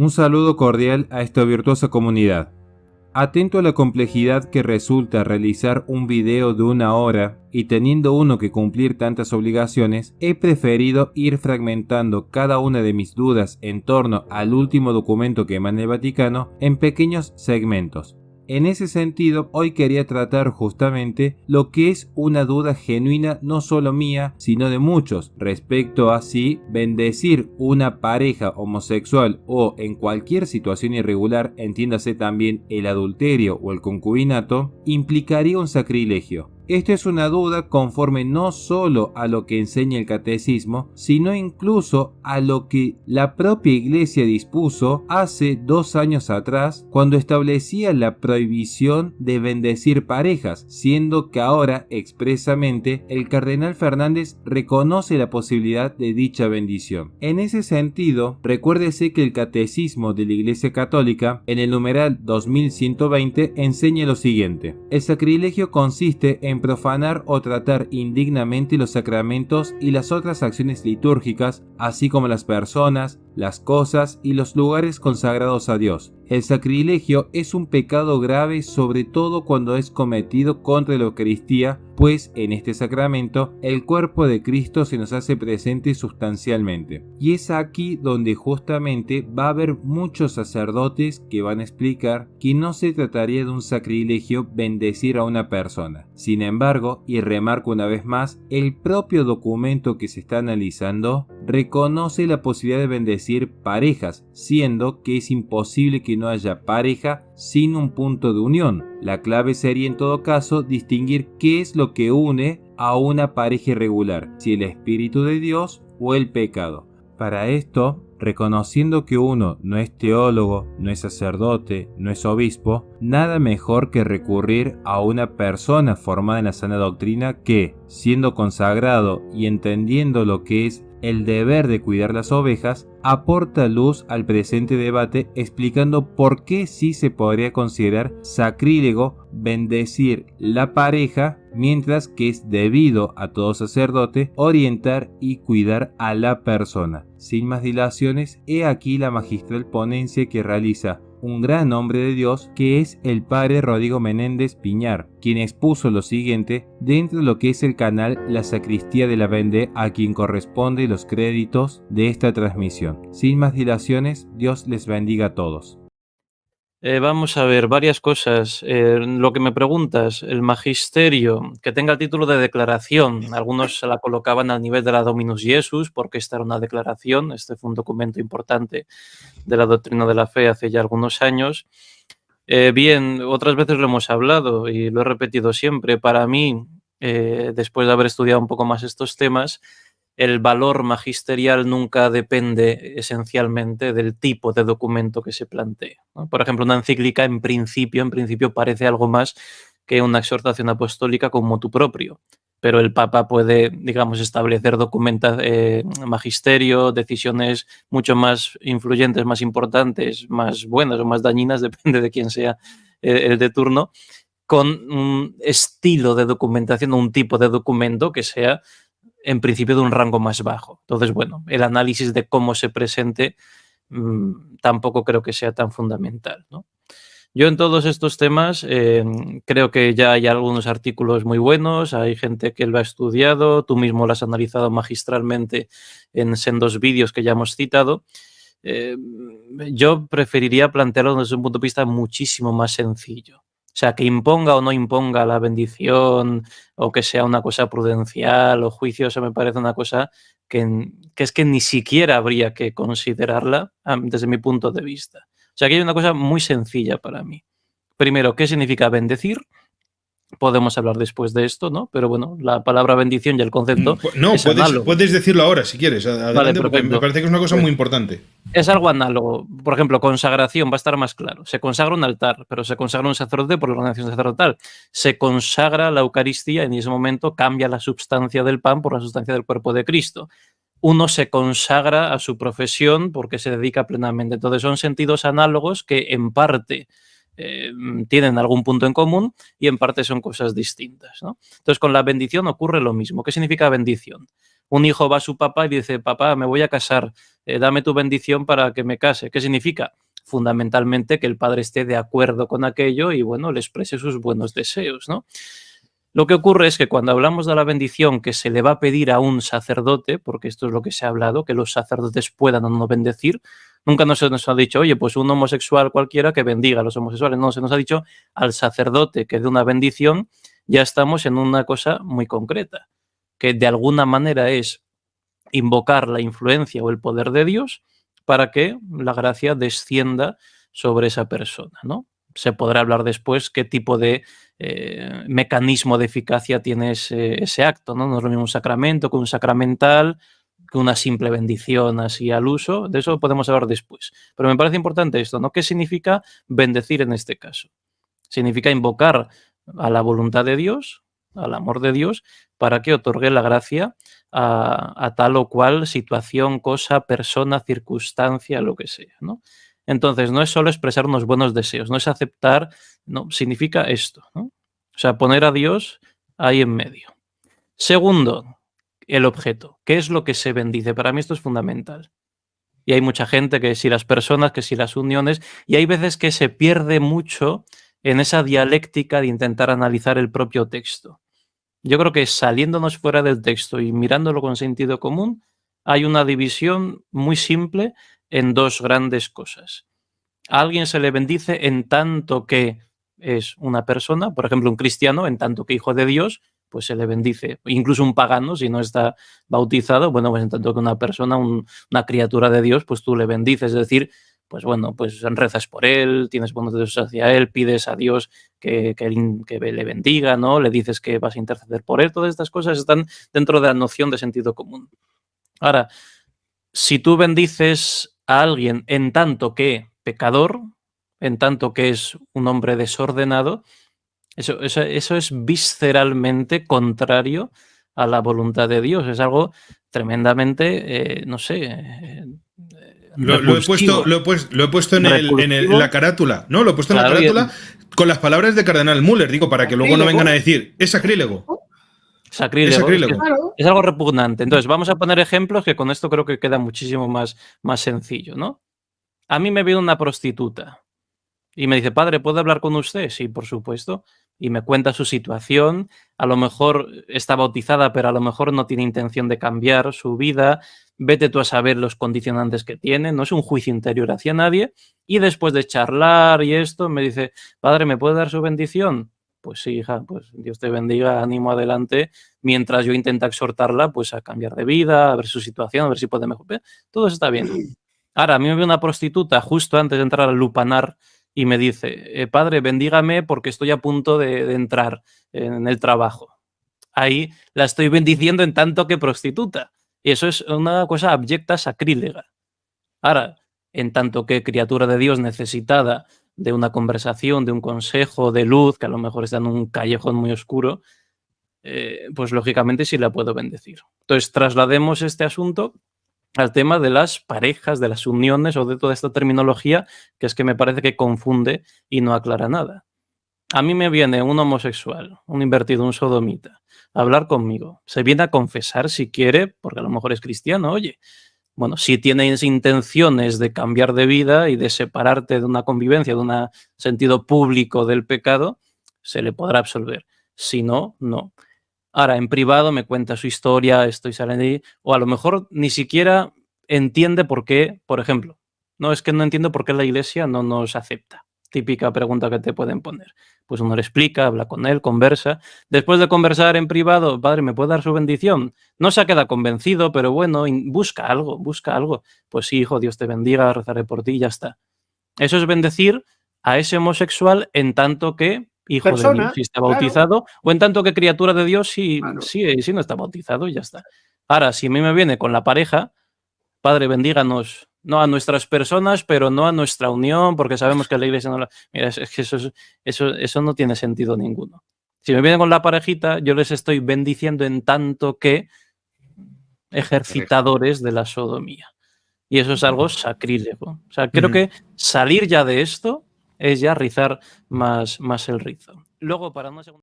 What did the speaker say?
Un saludo cordial a esta virtuosa comunidad. Atento a la complejidad que resulta realizar un video de 1 hora y teniendo uno que cumplir tantas obligaciones, he preferido ir fragmentando cada una de mis dudas en torno al último documento que emana el Vaticano en pequeños segmentos. En ese sentido, hoy quería tratar justamente lo que es una duda genuina no solo mía, sino de muchos, respecto a si bendecir una pareja homosexual o en cualquier situación irregular, entiéndase también el adulterio o el concubinato, implicaría un sacrilegio. Esto es una duda conforme no solo a lo que enseña el catecismo, sino incluso a lo que la propia Iglesia dispuso hace 2 años atrás cuando establecía la prohibición de bendecir parejas, siendo que ahora expresamente el cardenal Fernández reconoce la posibilidad de dicha bendición. En ese sentido, recuérdese que el catecismo de la Iglesia Católica en el numeral 2120 enseña lo siguiente: el sacrilegio consiste en profanar o tratar indignamente los sacramentos y las otras acciones litúrgicas, así como las personas, las cosas y los lugares consagrados a Dios. El sacrilegio es un pecado grave, sobre todo cuando es cometido contra la Eucaristía, pues en este sacramento el cuerpo de Cristo se nos hace presente sustancialmente. Y es aquí donde justamente va a haber muchos sacerdotes que van a explicar que no se trataría de un sacrilegio bendecir a una persona. Sin embargo, y remarco una vez más, el propio documento que se está analizando reconoce la posibilidad de bendecir parejas, siendo que es imposible que no haya pareja sin un punto de unión. La clave sería en todo caso distinguir qué es lo que une a una pareja irregular, si el Espíritu de Dios o el pecado. Para esto, reconociendo que uno no es teólogo, no es sacerdote, no es obispo, nada mejor que recurrir a una persona formada en la sana doctrina que, siendo consagrado y entendiendo lo que es el deber de cuidar las ovejas, aporta luz al presente debate explicando por qué sí se podría considerar sacrílego bendecir la pareja, mientras que es debido a todo sacerdote orientar y cuidar a la persona. Sin más dilaciones, he aquí la magistral ponencia que realiza un gran hombre de Dios, que es el padre Rodrigo Menéndez Piñar, quien expuso lo siguiente dentro de lo que es el canal La Sacristía de la Vendée, a quien corresponde los créditos de esta transmisión. Sin más dilaciones, Dios les bendiga a todos. Vamos a ver, varias cosas. Lo que me preguntas, el magisterio, que tenga el título de declaración. Algunos se la colocaban al nivel de la Dominus Jesus, porque esta era una declaración. Este fue un documento importante de la doctrina de la fe hace ya algunos años. Bien, otras veces lo hemos hablado y lo he repetido siempre. Para mí, después de haber estudiado un poco más estos temas, el valor magisterial nunca depende esencialmente del tipo de documento que se plantee, ¿no? Por ejemplo, una encíclica en principio parece algo más que una exhortación apostólica como motu proprio, pero el Papa puede, digamos, establecer magisterio, decisiones mucho más influyentes, más importantes, más buenas o más dañinas, depende de quién sea el de turno, con un estilo de documentación o un tipo de documento que sea en principio de un rango más bajo. Entonces, bueno, el análisis de cómo se presente tampoco creo que sea tan fundamental, ¿no? Yo en todos estos temas creo que ya hay algunos artículos muy buenos, hay gente que lo ha estudiado, tú mismo lo has analizado magistralmente en sendos vídeos que ya hemos citado. Yo preferiría plantearlo desde un punto de vista muchísimo más sencillo. O sea, que imponga o no imponga la bendición o que sea una cosa prudencial o juiciosa, me parece una cosa que es que ni siquiera habría que considerarla desde mi punto de vista. O sea, que hay una cosa muy sencilla para mí. Primero, ¿qué significa bendecir? Podemos hablar después de esto, ¿no? Pero bueno, la palabra bendición y el concepto No, es análogo. puedes decirlo ahora si quieres. Adelante, Vale, porque me parece que es una cosa muy importante. Es algo análogo. Por ejemplo, consagración va a estar más claro. Se consagra un altar, pero se consagra un sacerdote por la ordenación sacerdotal. Se consagra la Eucaristía y en ese momento cambia la sustancia del pan por la sustancia del cuerpo de Cristo. Uno se consagra a su profesión porque se dedica plenamente. Entonces son sentidos análogos que en parte tienen algún punto en común y en parte son cosas distintas, ¿no? Entonces con la bendición ocurre lo mismo. ¿Qué significa bendición? Un hijo va a su papá y dice, papá, me voy a casar, dame tu bendición para que me case. ¿Qué significa? Fundamentalmente que el padre esté de acuerdo con aquello y, bueno, le exprese sus buenos deseos, ¿no? Lo que ocurre es que cuando hablamos de la bendición que se le va a pedir a un sacerdote, porque esto es lo que se ha hablado, que los sacerdotes puedan o no bendecir, nunca se nos ha dicho, oye, pues un homosexual cualquiera que bendiga a los homosexuales. No, se nos ha dicho al sacerdote que dé una bendición. Ya estamos en una cosa muy concreta, que de alguna manera es invocar la influencia o el poder de Dios para que la gracia descienda sobre esa persona, ¿no? Se podrá hablar después qué tipo de mecanismo de eficacia tiene ese acto, ¿no? No es lo mismo un sacramento que un sacramental, que una simple bendición así al uso. De eso podemos hablar después. Pero me parece importante esto, ¿no? ¿Qué significa bendecir en este caso? Significa invocar a la voluntad de Dios, al amor de Dios, para que otorgue la gracia a tal o cual situación, cosa, persona, circunstancia, lo que sea, ¿no? Entonces, no es solo expresar unos buenos deseos, no es aceptar, no, significa esto, ¿no? O sea, poner a Dios ahí en medio. Segundo, el objeto. ¿Qué es lo que se bendice? Para mí esto es fundamental. Y hay mucha gente que si las personas, que si las uniones, y hay veces que se pierde mucho en esa dialéctica de intentar analizar el propio texto. Yo creo que saliéndonos fuera del texto y mirándolo con sentido común, hay una división muy simple en dos grandes cosas. A alguien se le bendice en tanto que es una persona, por ejemplo, un cristiano, en tanto que hijo de Dios, pues se le bendice. Incluso un pagano, si no está bautizado, bueno, pues en tanto que una persona, una criatura de Dios, pues tú le bendices. Es decir, pues bueno, pues rezas por él, tienes buenos deseos hacia él, pides a Dios que le bendiga, ¿no? Le dices que vas a interceder por él. Todas estas cosas están dentro de la noción de sentido común. Ahora, si tú bendices a alguien en tanto que pecador, en tanto que es un hombre desordenado, eso es visceralmente contrario a la voluntad de Dios. Es algo tremendamente, no sé, Lo he puesto en la carátula, ¿no? Lo he puesto en la carátula con las palabras de Cardenal Müller, digo, para que luego no vengan a decir, es sacrílego. Sacrílego. Es sacrílego. Es algo repugnante. Entonces, vamos a poner ejemplos que con esto creo que queda muchísimo más sencillo, ¿no? A mí me viene una prostituta y me dice, padre, ¿puedo hablar con usted? Sí, por supuesto. Y me cuenta su situación. A lo mejor está bautizada, pero a lo mejor no tiene intención de cambiar su vida. Vete tú a saber los condicionantes que tiene. No es un juicio interior hacia nadie. Y después de charlar y esto, me dice, padre, ¿me puede dar su bendición? Pues sí, hija, pues Dios te bendiga, ánimo adelante, mientras yo intento exhortarla pues a cambiar de vida, a ver su situación, a ver si puede mejorar. Todo eso está bien. Ahora, a mí me ve una prostituta justo antes de entrar al lupanar y me dice, padre, bendígame porque estoy a punto de entrar en el trabajo. Ahí la estoy bendiciendo en tanto que prostituta. Y eso es una cosa abyecta, sacrílega. Ahora, en tanto que criatura de Dios necesitada de una conversación, de un consejo, de luz, que a lo mejor está en un callejón muy oscuro, pues lógicamente sí la puedo bendecir. Entonces, traslademos este asunto al tema de las parejas, de las uniones o de toda esta terminología que es que me parece que confunde y no aclara nada. A mí me viene un homosexual, un invertido, un sodomita, a hablar conmigo. Se viene a confesar si quiere, porque a lo mejor es cristiano, oye. Bueno, si tienes intenciones de cambiar de vida y de separarte de una convivencia, de un sentido público del pecado, se le podrá absolver. Si no, no. Ahora, en privado me cuenta su historia, estoy saliendo ahí, o a lo mejor ni siquiera entiende por qué, por ejemplo, no es que no entiendo por qué la iglesia no nos acepta. Típica pregunta que te pueden poner. Pues uno le explica, habla con él, conversa. Después de conversar en privado, padre, ¿me puede dar su bendición? No se ha quedado convencido, pero bueno, busca algo, busca algo. Pues sí, hijo, Dios te bendiga, rezaré por ti y ya está. Eso es bendecir a ese homosexual en tanto que hijo de Dios, si está bautizado, claro. O en tanto que criatura de Dios, si no está bautizado y ya está. Ahora, si a mí me viene con la pareja, padre, bendíganos, no a nuestras personas, pero no a nuestra unión, porque sabemos que la iglesia no la... Mira, es que eso no tiene sentido ninguno. Si me viene con la parejita, yo les estoy bendiciendo en tanto que ejercitadores de la sodomía. Y eso es algo sacrílego. O sea, creo que salir ya de esto es ya rizar más el rizo. Luego, para una segunda...